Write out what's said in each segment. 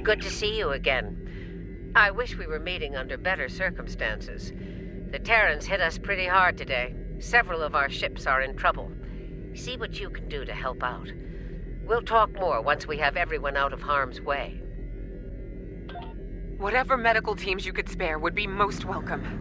Good to see you again. I wish we were meeting under better circumstances. The Terrans hit us pretty hard today. Several of our ships are in trouble. See what you can do to help out. We'll talk more once we have everyone out of harm's way. Whatever medical teams you could spare would be most welcome.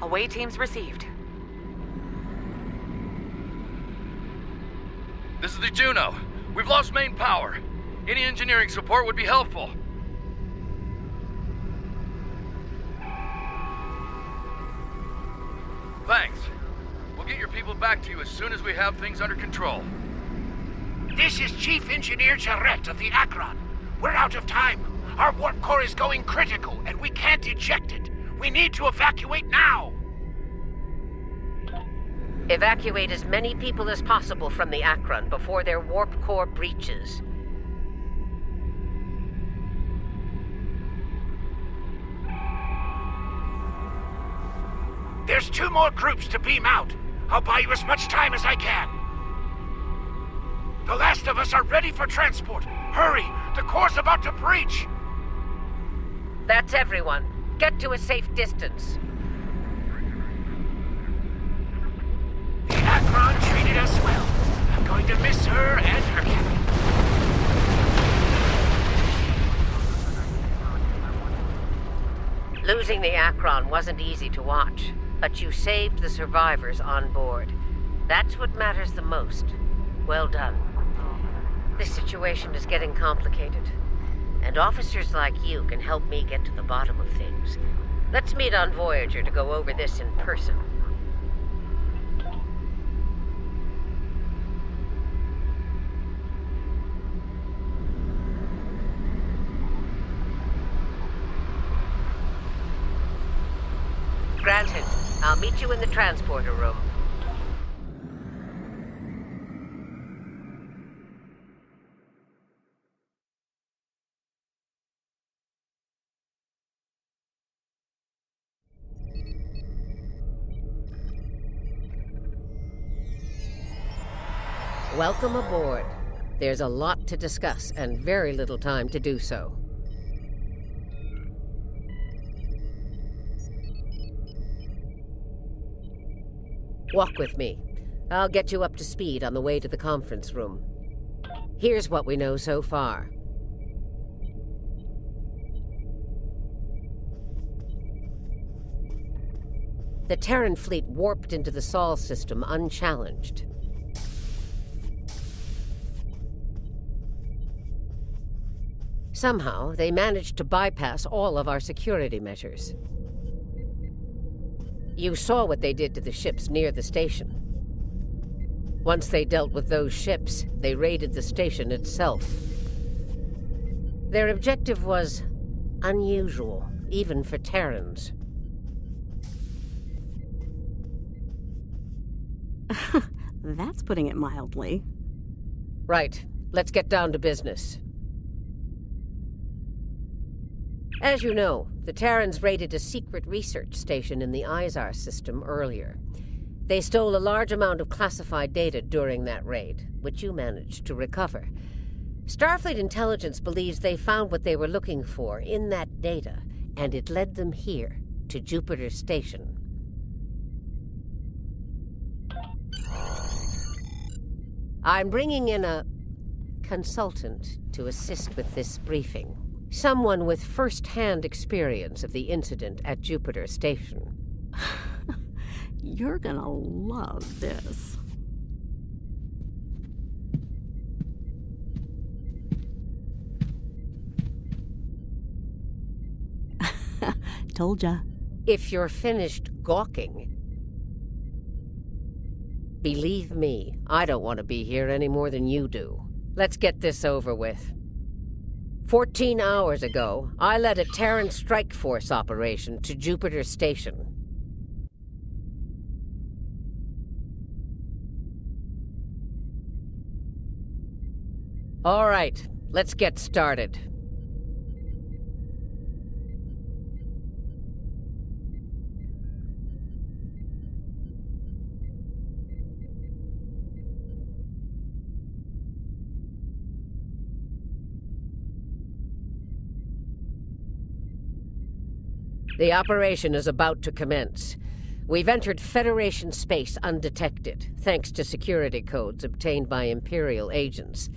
Away teams received. This is the Juno. We've lost main power. Any engineering support would be helpful. Thanks. We'll get your people back to you as soon as we have things under control. This is Chief Engineer Jarrett of the Akron. We're out of time. Our warp core is going critical, and we can't eject it. We need to evacuate now! Evacuate as many people as possible from the Akron before their warp core breaches. There's 2 more groups to beam out. I'll buy you as much time as I can. The last of us are ready for transport. Hurry! The core's about to breach! That's everyone. Get to a safe distance. The Akron treated us well. I'm going to miss her and her captain. Losing the Akron wasn't easy to watch, but you saved the survivors on board. That's what matters the most. Well done. This situation is getting complicated, and officers like you can help me get to the bottom of things. Let's meet on Voyager to go over this in person. Granted. I'll meet you in the transporter room. Welcome aboard. There's a lot to discuss and very little time to do so. Walk with me. I'll get you up to speed on the way to the conference room. Here's what we know so far. The Terran fleet warped into the Sol system unchallenged. Somehow, they managed to bypass all of our security measures. You saw what they did to the ships near the station. Once they dealt with those ships, they raided the station itself. Their objective was unusual, even for Terrans. That's putting it mildly. Right. Let's get down to business. As you know, the Terrans raided a secret research station in the Izar system earlier. They stole a large amount of classified data during that raid, which you managed to recover. Starfleet intelligence believes they found what they were looking for in that data, and it led them here, to Jupiter Station. I'm bringing in a consultant to assist with this briefing. Someone with first-hand experience of the incident at Jupiter Station. You're gonna love this. Told ya. If you're finished gawking, believe me, I don't want to be here any more than you do. Let's get this over with. 14 hours ago, I led a Terran strike force operation to Jupiter Station. All right, let's get started. The operation is about to commence. We've entered Federation space undetected, thanks to security codes obtained by Imperial agents.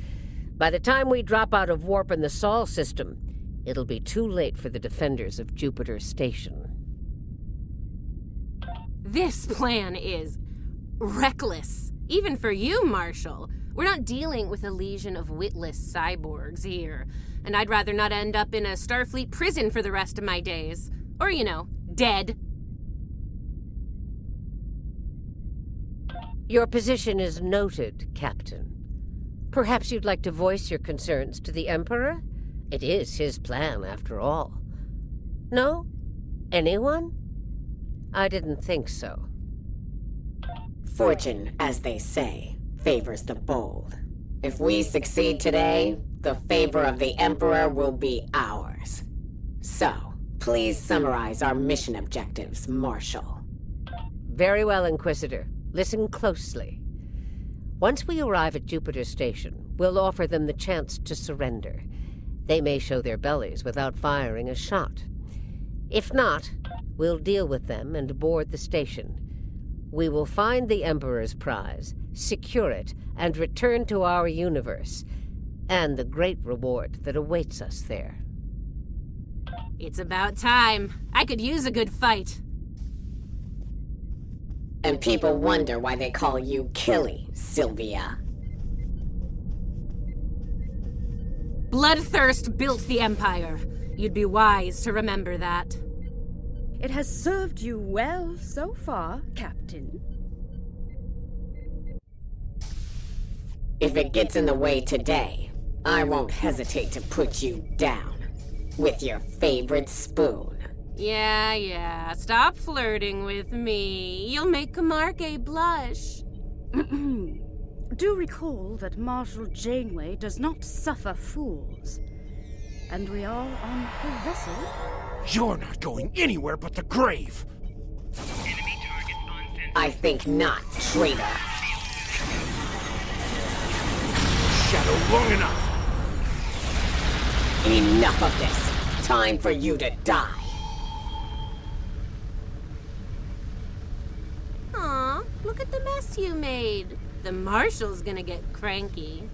By the time we drop out of warp in the Sol system, it'll be too late for the defenders of Jupiter Station. This plan is reckless, even for you, Marshal. We're not dealing with a legion of witless cyborgs here, and I'd rather not end up in a Starfleet prison for the rest of my days. Or, dead. Your position is noted, Captain. Perhaps you'd like to voice your concerns to the Emperor? It is his plan, after all. No? Anyone? I didn't think so. Fortune, as they say, favors the bold. If we succeed today, the favor of the Emperor will be ours. So, please summarize our mission objectives, Marshal. Very well, Inquisitor. Listen closely. Once we arrive at Jupiter Station, we'll offer them the chance to surrender. They may show their bellies without firing a shot. If not, we'll deal with them and board the station. We will find the Emperor's prize, secure it, and return to our universe, and the great reward that awaits us there. It's about time. I could use a good fight. And people wonder why they call you Killy, Sylvia. Bloodthirst built the Empire. You'd be wise to remember that. It has served you well so far, Captain. If it gets in the way today, I won't hesitate to put you down. With your favorite spoon. Yeah. Stop flirting with me. You'll make Camargue blush. Do recall that Marshal Janeway does not suffer fools. And we are on her vessel. You're not going anywhere but the grave! I think not, traitor. Shadow long enough! Enough of this. Time for you to die. Aw, look at the mess you made. The Marshal's gonna get cranky.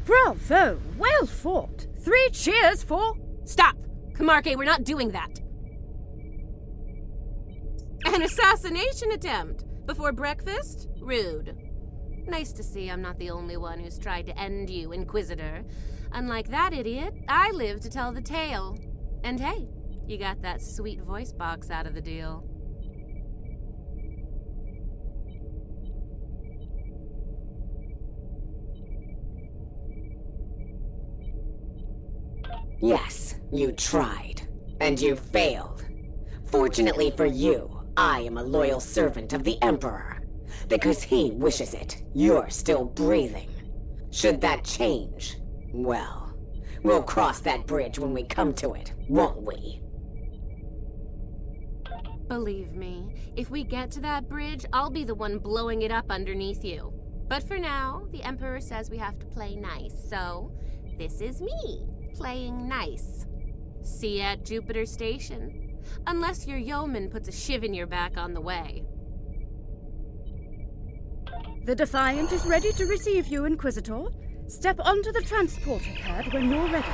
Bravo! Well fought! 3 cheers for... Stop! Camargue, we're not doing that. An assassination attempt? Before breakfast? Rude. Nice to see I'm not the only one who's tried to end you, Inquisitor. Unlike that idiot, I live to tell the tale. And hey, you got that sweet voice box out of the deal. Yes, you tried. And you failed. Fortunately for you, I am a loyal servant of the Emperor. Because he wishes it, you're still breathing. Should that change, well, we'll cross that bridge when we come to it, won't we? Believe me, if we get to that bridge, I'll be the one blowing it up underneath you. But for now, the Emperor says we have to play nice, so this is me, playing nice. See you at Jupiter Station. Unless your yeoman puts a shiv in your back on the way. The Defiant is ready to receive you, Inquisitor. Step onto the transporter pad when you're ready.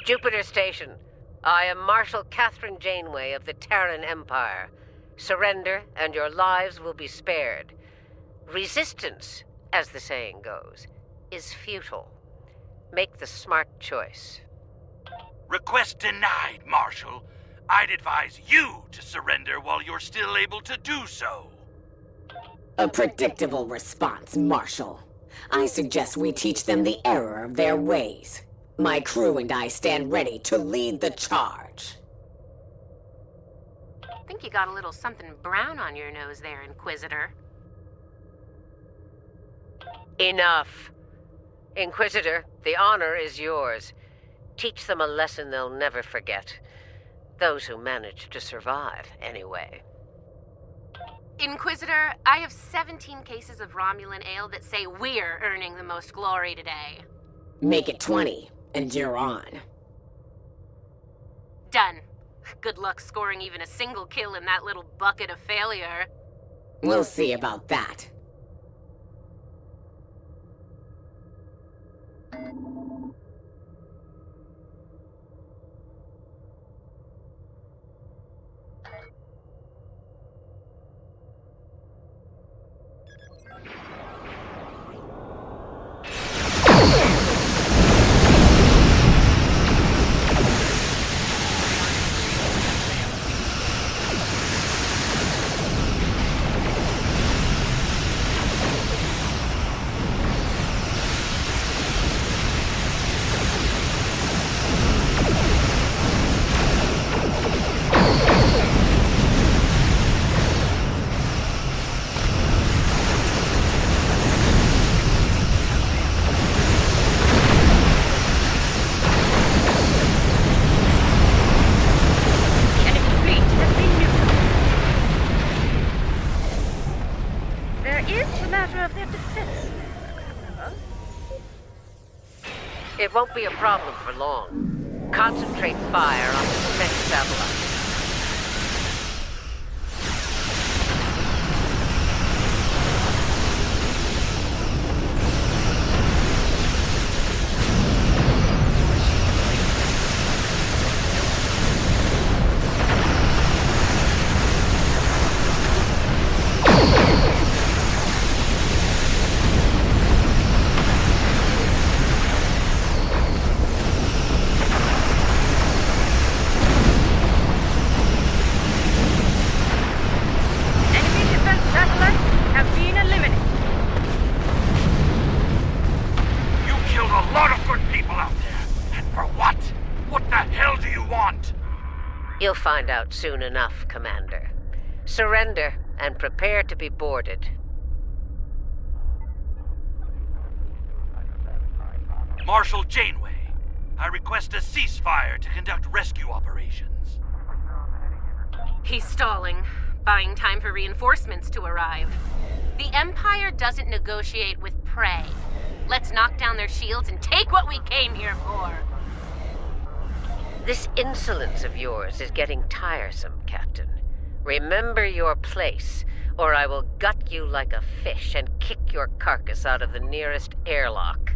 Jupiter Station. I am Marshal Catherine Janeway of the Terran Empire. Surrender, and your lives will be spared. Resistance, as the saying goes, is futile. Make the smart choice. Request denied, Marshal. I'd advise you to surrender while you're still able to do so. A predictable response, Marshal. I suggest we teach them the error of their ways. My crew and I stand ready to lead the charge. I think you got a little something brown on your nose there, Inquisitor. Enough. Inquisitor, the honor is yours. Teach them a lesson they'll never forget. Those who manage to survive, anyway. Inquisitor, I have 17 cases of Romulan ale that say we're earning the most glory today. Make it 20, and you're on. Done. Good luck scoring even a single kill in that little bucket of failure. We'll see about that. It won't be a problem for long. Concentrate fire on the defense satellite. You'll find out soon enough, Commander. Surrender and prepare to be boarded. Marshal Janeway, I request a ceasefire to conduct rescue operations. He's stalling, buying time for reinforcements to arrive. The Empire doesn't negotiate with prey. Let's knock down their shields and take what we came here for. This insolence of yours is getting tiresome, Captain. Remember your place, or I will gut you like a fish and kick your carcass out of the nearest airlock.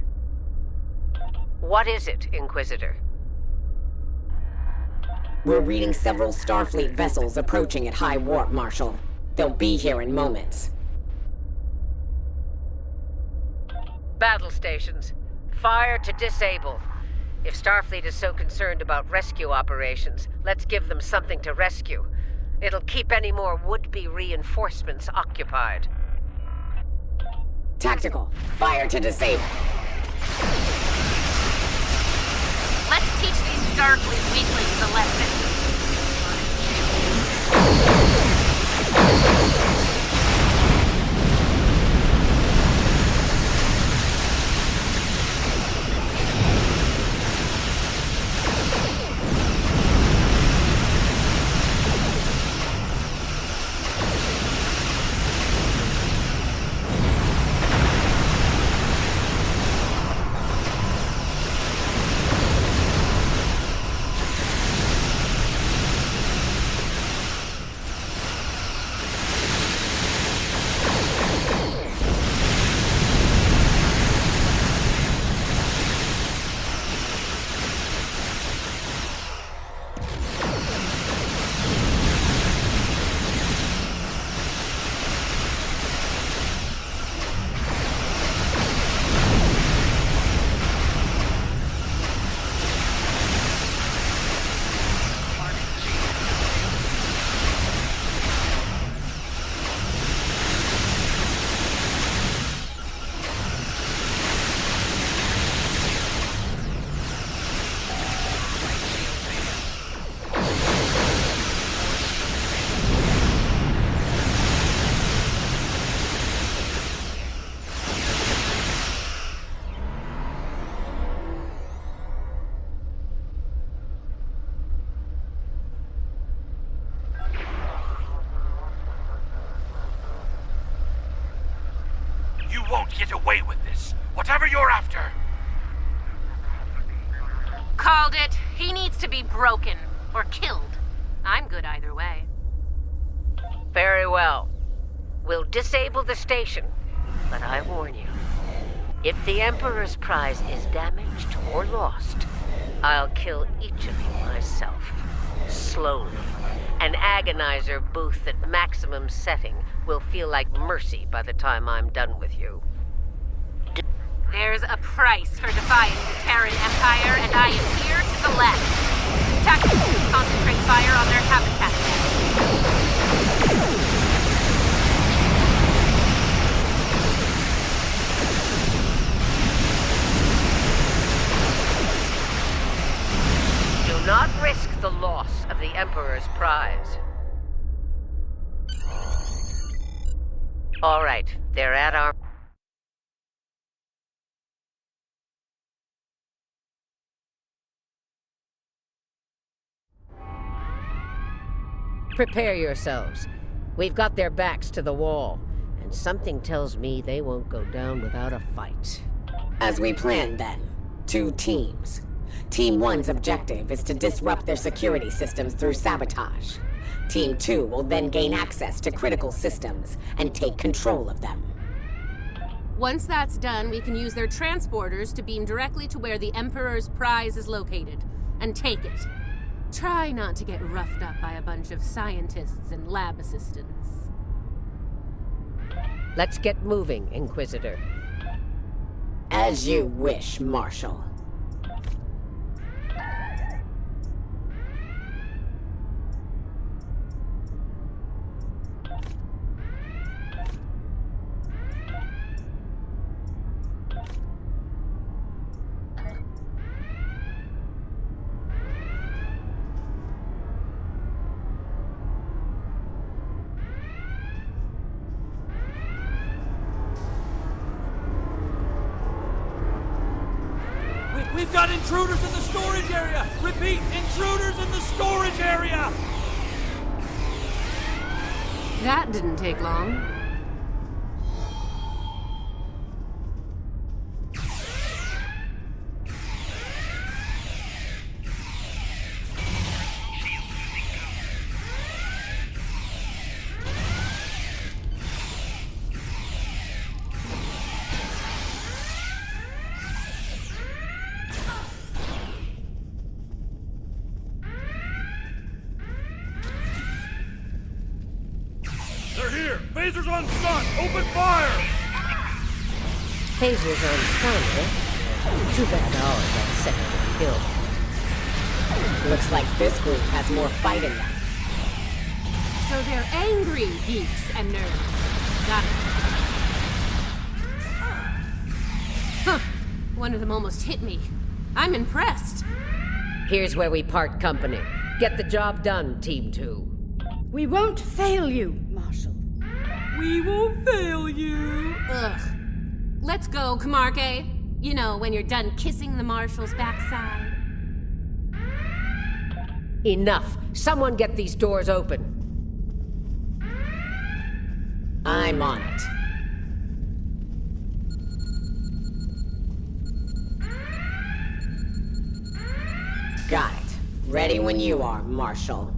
What is it, Inquisitor? We're reading several Starfleet vessels approaching at high warp, Marshal. They'll be here in moments. Battle stations. Fire to disable. If Starfleet is so concerned about rescue operations, let's give them something to rescue. It'll keep any more would-be reinforcements occupied. Tactical. Fire to disable. Let's teach these Starfleet weaklings a lesson. won't get away with this. Whatever you're after. Called it. He needs to be broken. Or killed. I'm good either way. Very well. We'll disable the station. But I warn you, if the Emperor's prize is damaged or lost, I'll kill each of you myself. Slowly. An agonizer booth at maximum setting will feel like mercy by the time I'm done with you. There's a price for defying the Terran Empire, and I am here to collect. Tactics concentrate fire on their habitat. Do not risk the loss of the Emperor's prize. All right, they're at our... Prepare yourselves. We've got their backs to the wall, and something tells me they won't go down without a fight. As we planned then, 2 teams. Team 1's objective is to disrupt their security systems through sabotage. Team 2 will then gain access to critical systems and take control of them. Once that's done, we can use their transporters to beam directly to where the Emperor's prize is located, and take it. Try not to get roughed up by a bunch of scientists and lab assistants. Let's get moving, Inquisitor. As you wish, Marshal. We've got intruders in the storage area! Repeat, intruders in the storage area! That didn't take long. They're here! Phasers on stun! Open fire! Phasers on stun, eh? Too bad ours are second to kill. Looks like this group has more fight in them. So they're angry geeks and nerds. Got it. Huh. One of them almost hit me. I'm impressed. Here's where we part company. Get the job done, Team 2. We won't fail you, Marshal. We won't fail you. Ugh. Let's go, Camarque. You know, when you're done kissing the Marshal's backside. Enough. Someone get these doors open. I'm on it. Got it. Ready when you are, Marshal.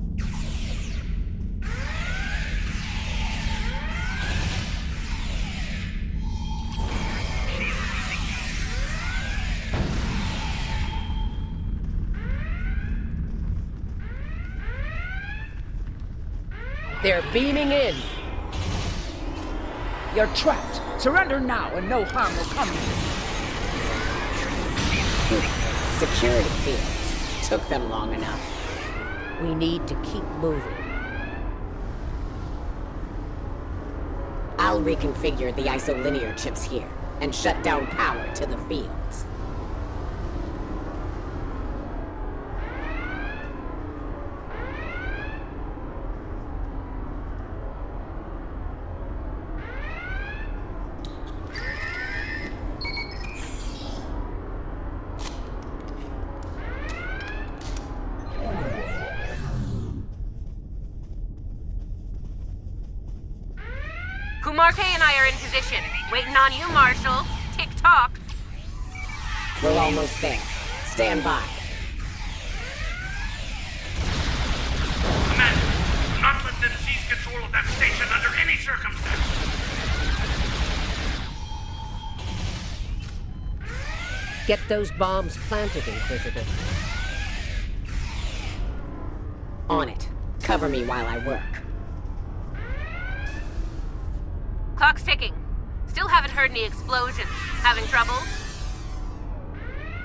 They're beaming in. You're trapped. Surrender now and no harm will come to you. Security fields. Took them long enough. We need to keep moving. I'll reconfigure the isolinear chips here and shut down power to the fields. Kumarke and I are in position. Waiting on you, Marshal. Tick-tock. We're almost there. Stand by. Commander, do not let them seize control of that station under any circumstance. Get those bombs planted, Inquisitor. On it. Cover me while I work. Clock's ticking. Still haven't heard any explosions. Having trouble?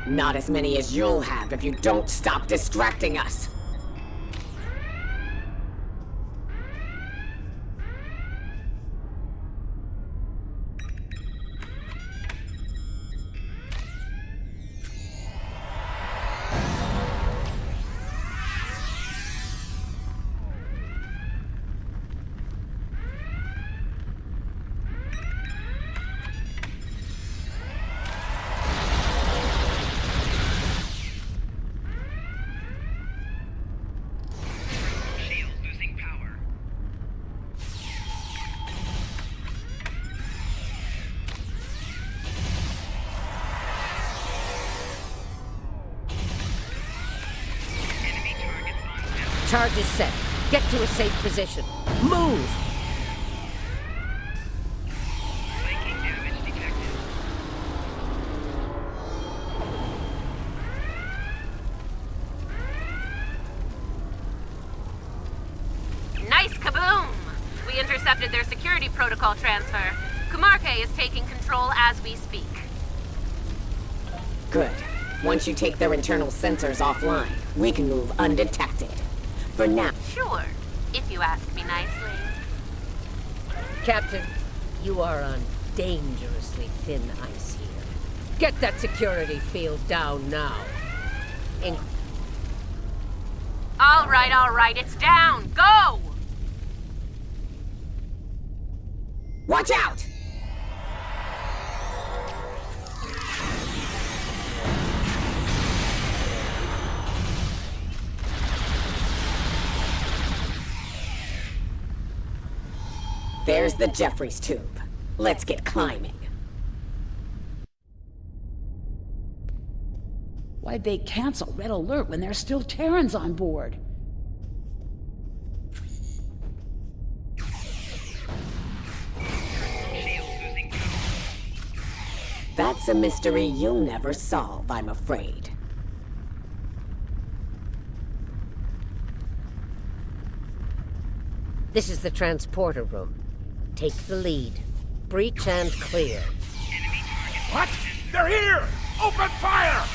Not as many as you'll have if you don't stop distracting us. Charge is set. Get to a safe position. Move! Nice kaboom! We intercepted their security protocol transfer. Kumarke is taking control as we speak. Good. Once you take their internal sensors offline, we can move undetected. For now. Sure, if you ask me nicely. Captain, you are on dangerously thin ice here. Get that security field down now. All right, it's down. Go! Watch out! There's the Jeffries tube. Let's get climbing. Why'd they cancel Red Alert when there's still Terrans on board? That's a mystery you'll never solve, I'm afraid. This is the transporter room. Take the lead. Breach and clear. What? They're here! Open fire!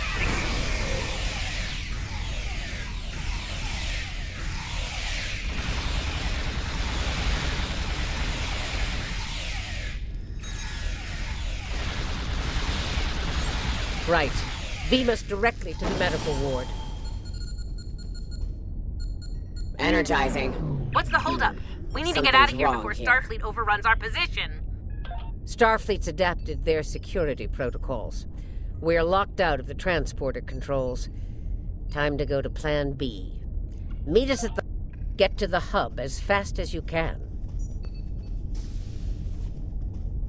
Right. Beam us directly to the medical ward. Energizing. What's the holdup? We need to get Something's out of here wrong before here. Starfleet overruns our position. Starfleet's adapted their security protocols. We're locked out of the transporter controls. Time to go to Plan B. Meet us at the... Get to the hub as fast as you can.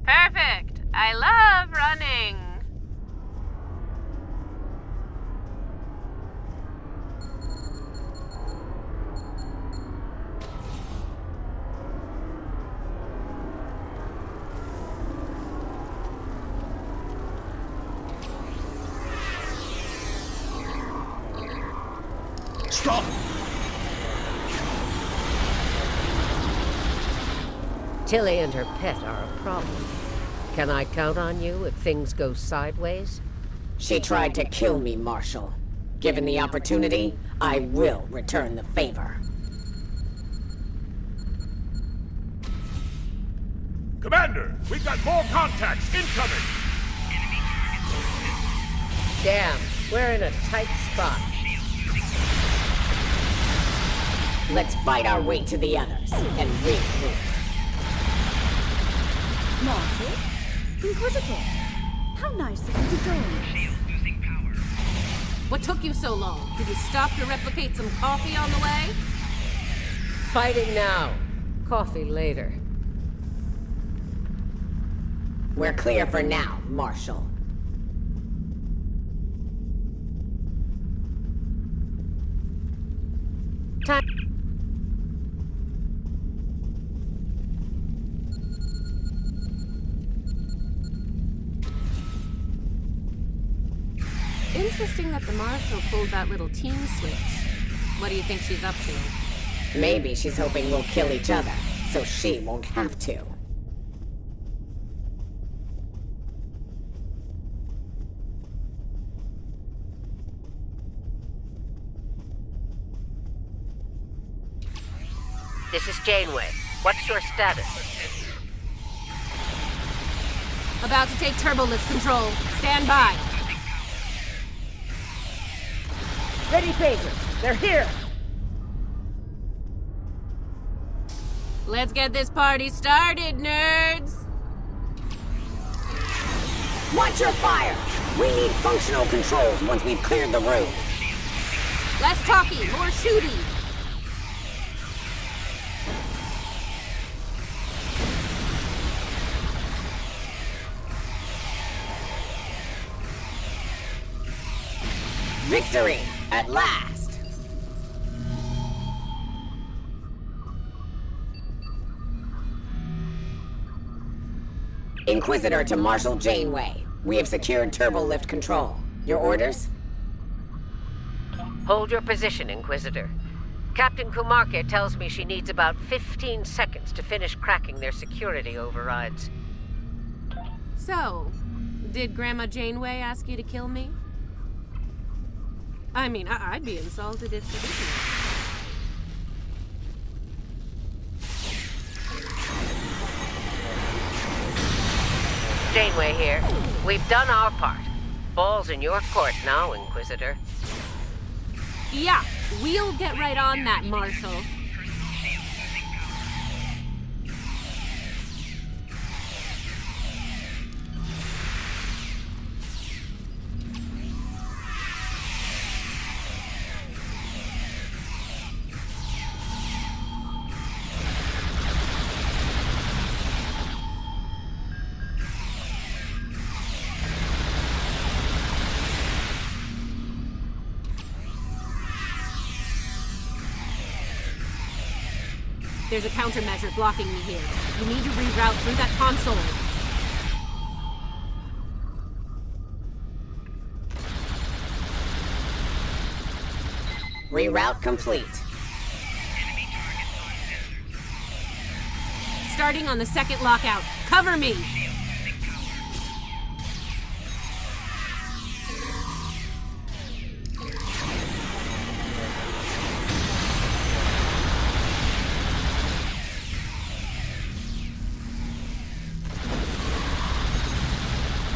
Perfect. I love running. Stop! Tilly and her pet are a problem. Can I count on you if things go sideways? She tried to kill me, Marshal. Given the opportunity, I will return the favor. Commander, we've got more contacts incoming! Damn, we're in a tight spot. Let's fight our way to the others and regroup. Marshal? Inquisitor? How nice of you to join us. What took you so long? Did you stop to replicate some coffee on the way? Fighting now. Coffee later. We're clear for now, Marshal. Time. Interesting that the Marshal pulled that little team switch. What do you think she's up to? Maybe she's hoping we'll kill each other, so she won't have to. This is Janeway. What's your status? About to take turbolift control. Stand by. Ready phasers. They're here. Let's get this party started, nerds! Watch your fire! We need functional controls once we've cleared the room. Less talking, more shooting! Victory! At last! Inquisitor to Marshal Janeway. We have secured turbolift control. Your orders? Hold your position, Inquisitor. Captain Kumarke tells me she needs about 15 seconds to finish cracking their security overrides. So, did Grandma Janeway ask you to kill me? I mean, I'd be insulted if she didn't. Janeway here. We've done our part. Ball's in your court now, Inquisitor. Yeah, we'll get right on that, Marshal. There's a countermeasure blocking me here. You need to reroute through that console. Reroute complete. Starting on the second lockout. Cover me!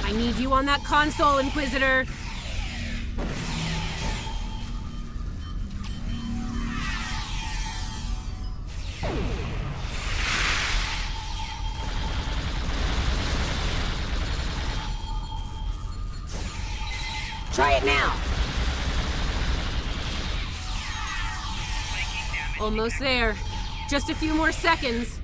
I need you on that console, Inquisitor. Try it now. Almost there. Just a few more seconds.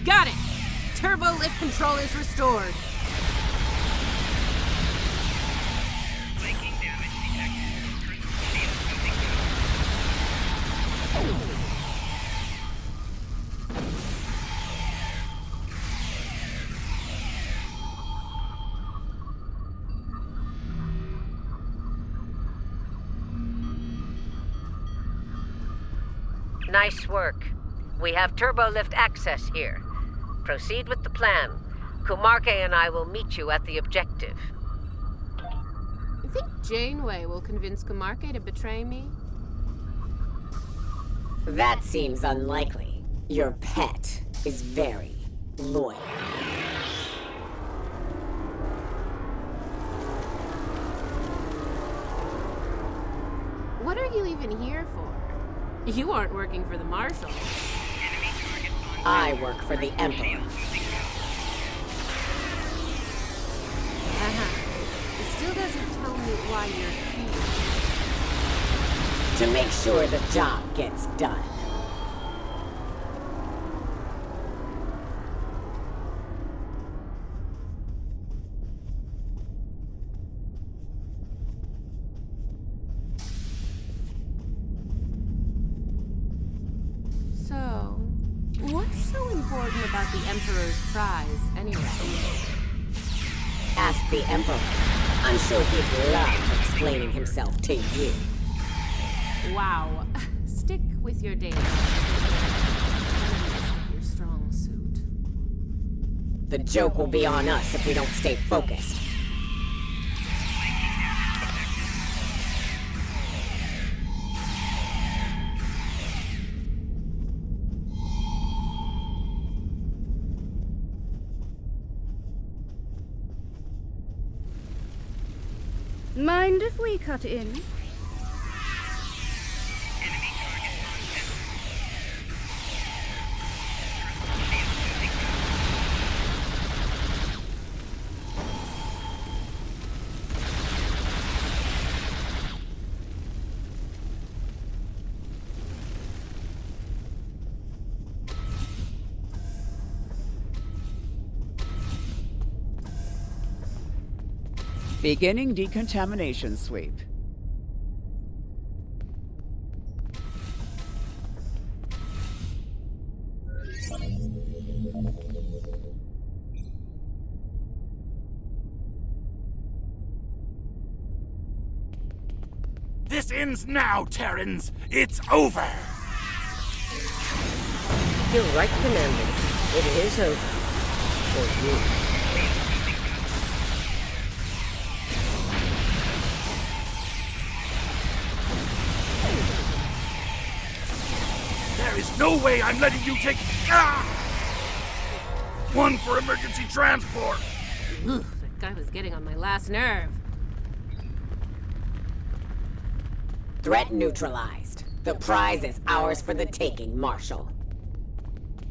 Got it! Turbo lift control is restored. Nice work. We have turbolift access here. Proceed with the plan. Kumarke and I will meet you at the objective. I think Janeway will convince Kumarke to betray me. That seems unlikely. Your pet is very loyal. What are you even here for? You aren't working for the Marshal. I work for the Emperor. It still doesn't tell me why you're here. To make sure the job gets done. So, what's so important about the Emperor's prize, anyway? Ask the Emperor. I'm sure he'd love explaining himself to you. Wow. Stick with your data. Your strong suit. The joke will be on us if we don't stay focused. Mind if we cut in? Beginning decontamination sweep. This ends now, Terrans! It's over! You're right, Commander. It is over. For you. There is no way I'm letting you take... Ah! One for emergency transport! Oof, that guy was getting on my last nerve. Threat neutralized. The prize is ours for the taking, Marshal.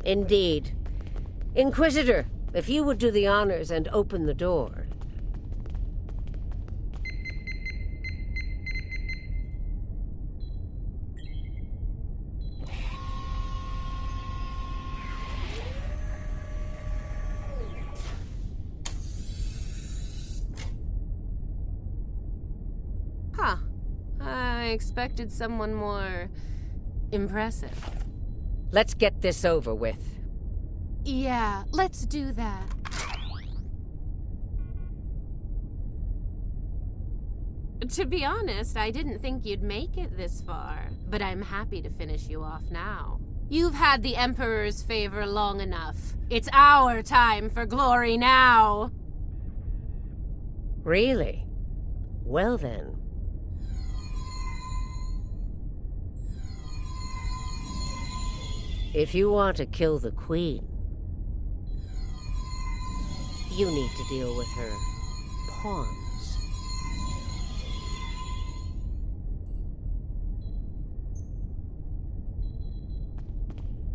Indeed. Inquisitor, if you would do the honors and open the door. Huh. I expected someone more impressive. Let's get this over with. Yeah, let's do that. To be honest, I didn't think you'd make it this far, but I'm happy to finish you off now. You've had the Emperor's favor long enough. It's our time for glory now! Really? Well then. If you want to kill the Queen, you need to deal with her pawns.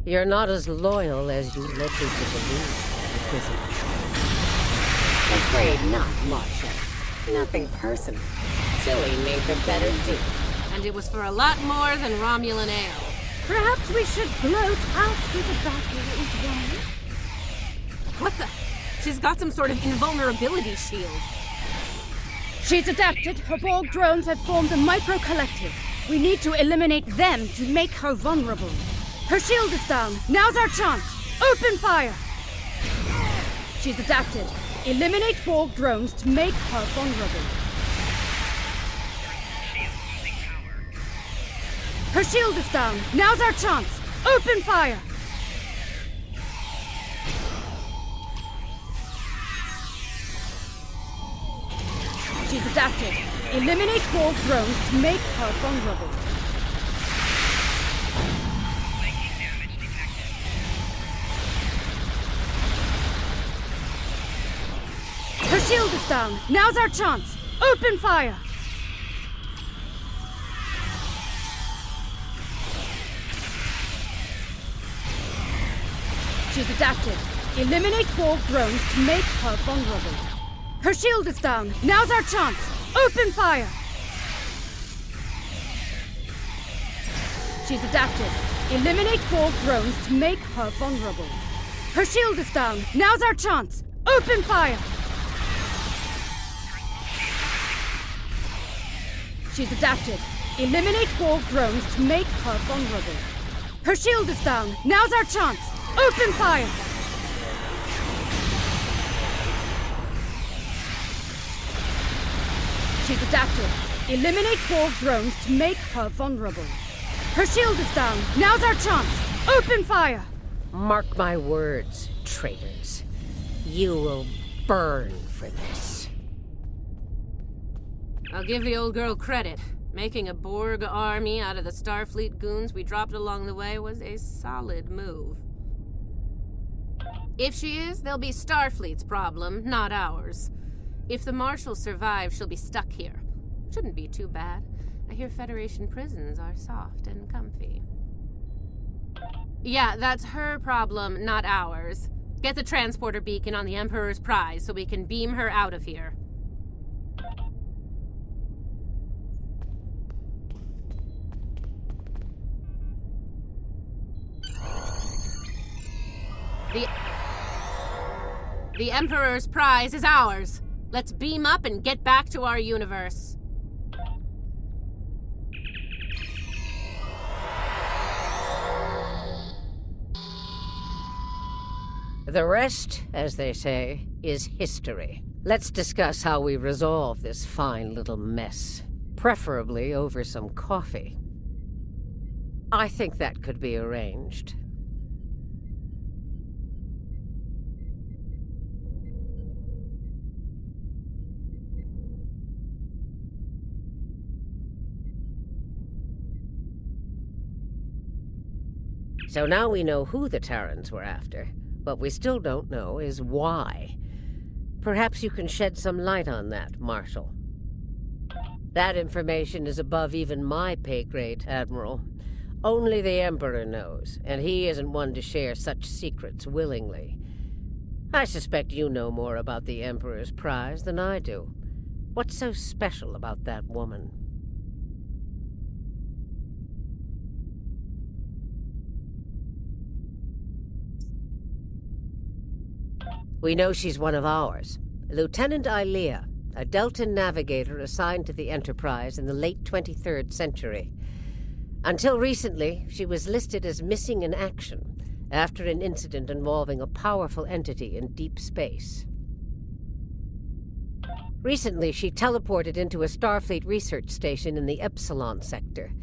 You're not as loyal as you led me to believe, Inquisitor. Afraid not, Marshal. Nothing personal. Tilly made the better deal. And it was for a lot more than Romulan ale. Perhaps we should gloat after the battle is won. What the? She's got some sort of invulnerability shield. She's adapted. Her Borg drones have formed a micro-collective. We need to eliminate them to make her vulnerable. Her shield is down. Now's our chance. Open fire! She's adapted. Eliminate Borg drones to make her vulnerable. Her shield is down. Now's our chance. Open fire! She's adapted. Eliminate Borg drones to make her vulnerable. Her shield is down. Now's our chance. Open fire! She's adapted. Eliminate Borg drones to make her vulnerable. Her shield is down. Now's our chance. Open fire! She's adapted. Eliminate Borg drones to make her vulnerable. Her shield is down. Now's our chance. Open fire! She's adapted. Eliminate Borg drones to make her vulnerable. Her shield is down. Now's our chance. Open fire! She's adapted. Eliminate Borg drones to make her vulnerable. Her shield is down. Now's our chance. Open fire! Mark my words, traitors. You will burn for this. I'll give the old girl credit. Making a Borg army out of the Starfleet goons we dropped along the way was a solid move. If she is, they'll be Starfleet's problem, not ours. If the Marshal survives, she'll be stuck here. Shouldn't be too bad. I hear Federation prisons are soft and comfy. Yeah, that's her problem, not ours. Get the transporter beacon on the Emperor's prize so we can beam her out of here. The Emperor's prize is ours. Let's beam up and get back to our universe. The rest, as they say, is history. Let's discuss how we resolve this fine little mess, preferably over some coffee. I think that could be arranged. So now we know who the Terrans were after. What we still don't know is why. Perhaps you can shed some light on that, Marshal. That information is above even my pay grade, Admiral. Only the Emperor knows, and he isn't one to share such secrets willingly. I suspect you know more about the Emperor's prize than I do. What's so special about that woman? We know she's one of ours. Lieutenant Ilea, a Deltan navigator assigned to the Enterprise in the late 23rd century. Until recently, she was listed as missing in action after an incident involving a powerful entity in deep space. Recently, she teleported into a Starfleet research station in the Epsilon sector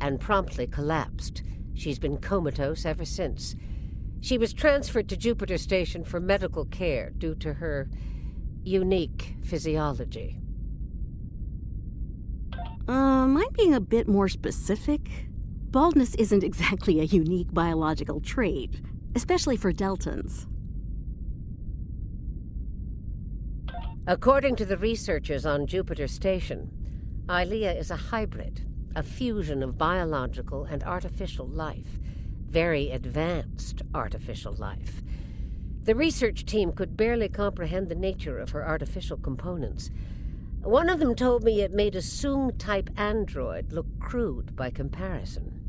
and promptly collapsed. She's been comatose ever since. She was transferred to Jupiter Station for medical care due to her unique physiology. Am I being a bit more specific? Baldness isn't exactly a unique biological trait, especially for Deltans. According to the researchers on Jupiter Station, Ilea is a hybrid, a fusion of biological and artificial life. Very advanced artificial life. The research team could barely comprehend the nature of her artificial components. One of them told me it made a Soong-type android look crude by comparison.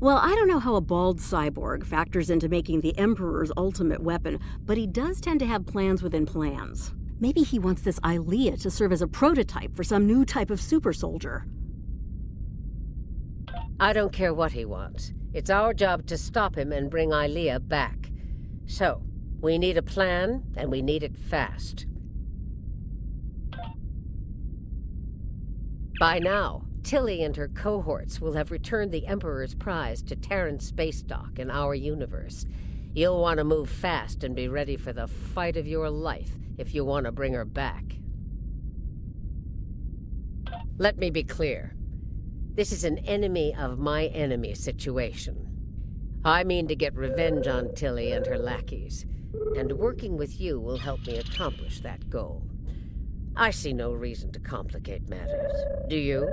Well, I don't know how a bald cyborg factors into making the Emperor's ultimate weapon, but he does tend to have plans within plans. Maybe he wants this Ilea to serve as a prototype for some new type of super soldier. I don't care what he wants. It's our job to stop him and bring Ilea back. So, we need a plan, and we need it fast. By now, Tilly and her cohorts will have returned the Emperor's prize to Terran space dock in our universe. You'll want to move fast and be ready for the fight of your life if you want to bring her back. Let me be clear. This is an enemy of my enemy situation. I mean to get revenge on Tilly and her lackeys, and working with you will help me accomplish that goal. I see no reason to complicate matters. Do you?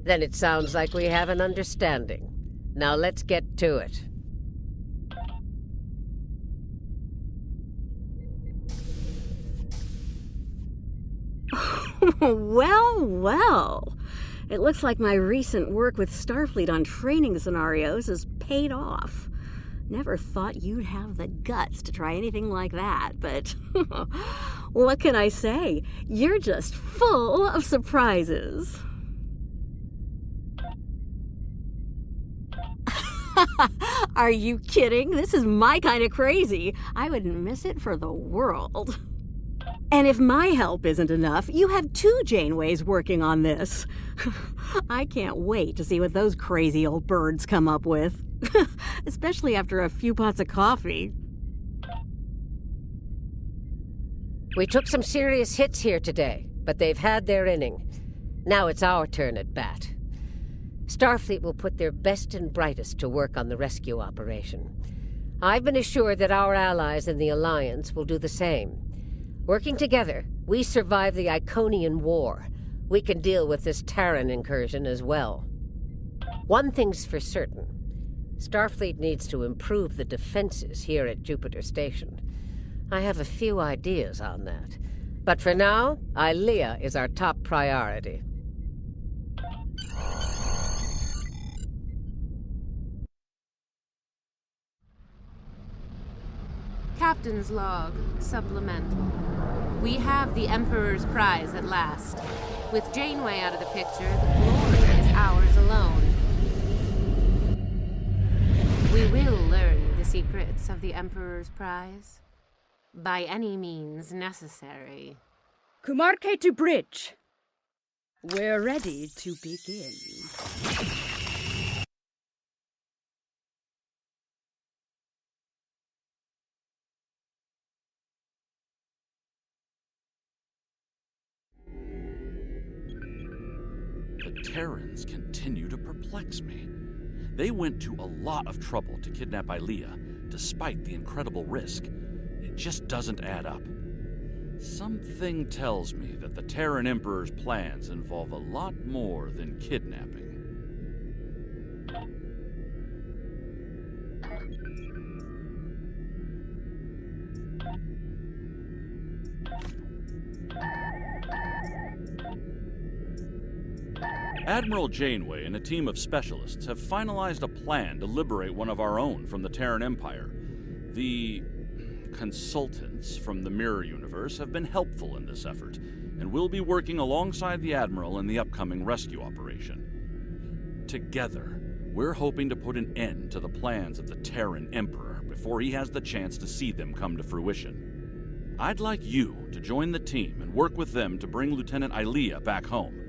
Then it sounds like we have an understanding. Now let's get to it. Well, well. It looks like my recent work with Starfleet on training scenarios has paid off. Never thought you'd have the guts to try anything like that, but what can I say? You're just full of surprises. Are you kidding? This is my kind of crazy. I wouldn't miss it for the world. And if my help isn't enough, you have 2 Janeways working on this. I can't wait to see what those crazy old birds come up with. Especially after a few pots of coffee. We took some serious hits here today, but they've had their inning. Now it's our turn at bat. Starfleet will put their best and brightest to work on the rescue operation. I've been assured that our allies in the Alliance will do the same. Working together, we survived the Iconian War. We can deal with this Terran incursion as well. One thing's for certain. Starfleet needs to improve the defenses here at Jupiter Station. I have a few ideas on that. But for now, Ilea is our top priority. Captain's log, supplemental. We have the Emperor's prize at last. With Janeway out of the picture, the glory is ours alone. We will learn the secrets of the Emperor's prize. By any means necessary. Kumarke to bridge. We're ready to begin. The Terrans continue to perplex me. They went to a lot of trouble to kidnap Ilea, despite the incredible risk. It just doesn't add up. Something tells me that the Terran Emperor's plans involve a lot more than kidnapping. Admiral Janeway and a team of specialists have finalized a plan to liberate one of our own from the Terran Empire. The consultants from the Mirror Universe have been helpful in this effort, and will be working alongside the Admiral in the upcoming rescue operation. Together, we're hoping to put an end to the plans of the Terran Emperor before he has the chance to see them come to fruition. I'd like you to join the team and work with them to bring Lieutenant Ilea back home.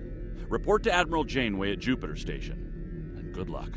Report to Admiral Janeway at Jupiter Station, and good luck.